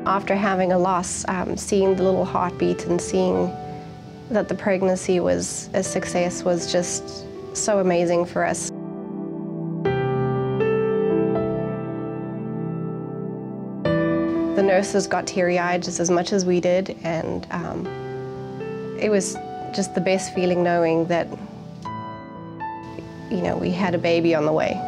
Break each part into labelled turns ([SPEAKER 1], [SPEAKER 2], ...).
[SPEAKER 1] After having a loss, seeing the little heartbeat and seeing that the pregnancy was a success was just so amazing for us. The nurses got teary-eyed just as much as we did, and it was just the best feeling knowing that, you know, we had a baby on the way.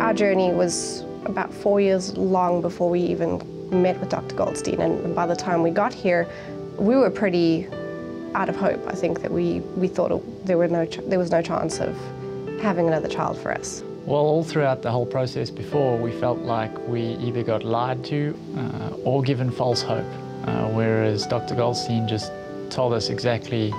[SPEAKER 1] Our journey was about 4 years long before we even met with Dr. Goldstein, and by the time we got here, we were pretty out of hope. I think that we thought there was no chance of having another child for us.
[SPEAKER 2] Well, all throughout the whole process before, we felt like we either got lied to or given false hope, whereas Dr. Goldstein just told us exactly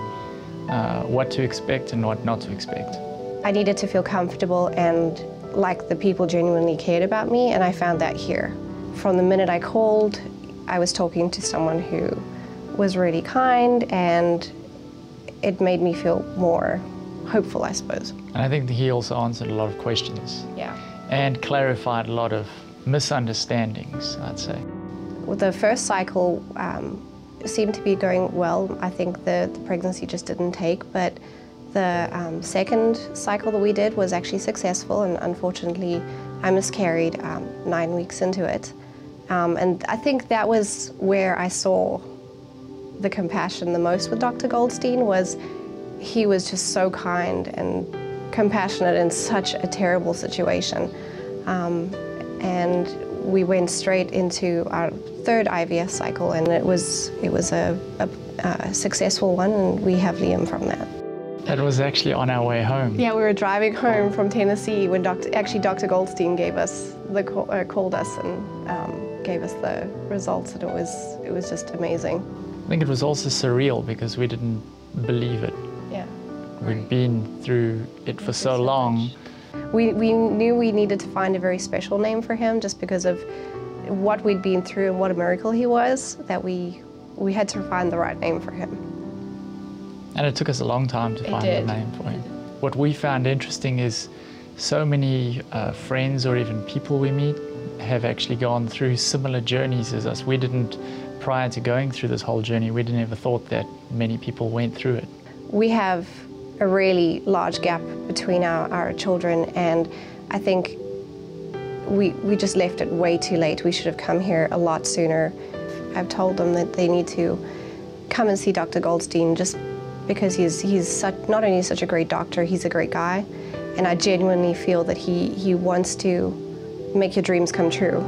[SPEAKER 2] what to expect and what not to expect.
[SPEAKER 1] I needed to feel comfortable and like the people genuinely cared about me, and I found that here. From the minute I called, I was talking to someone who was really kind, and it made me feel more hopeful, I suppose.
[SPEAKER 2] And I think he also answered a lot of questions.
[SPEAKER 1] Yeah.
[SPEAKER 2] And clarified a lot of misunderstandings, I'd say.
[SPEAKER 1] Well, the first cycle seemed to be going well. I think the pregnancy just didn't take, but the second cycle that we did was actually successful, and unfortunately I miscarried 9 weeks into it. And I think that was where I saw the compassion the most with Dr. Goldstein. Was he was just so kind and compassionate in such a terrible situation. And we went straight into our third IVF cycle, and it was a successful one, and we have Liam from that.
[SPEAKER 2] That was actually on our way home.
[SPEAKER 1] Yeah, we were driving home from Tennessee when Dr. Goldstein gave us called us and gave us the results, and it was just amazing.
[SPEAKER 2] I think it was also surreal because we didn't believe it.
[SPEAKER 1] Yeah.
[SPEAKER 2] We'd been through it for so long.
[SPEAKER 1] We knew we needed to find a very special name for him just because of what we'd been through and what a miracle he was, that we had to find the right name for him.
[SPEAKER 2] And it took us a long time to find the name for him. What we found interesting is so many friends or even people we meet have actually gone through similar journeys as us. We didn't, prior to going through this whole journey, we didn't ever thought that many people went through it.
[SPEAKER 1] We have a really large gap between our children, and I think we just left it way too late. We should have come here a lot sooner. I've told them that they need to come and see Dr. Goldstein just because he's not only such a great doctor, he's a great guy, and I genuinely feel that he wants to make your dreams come true.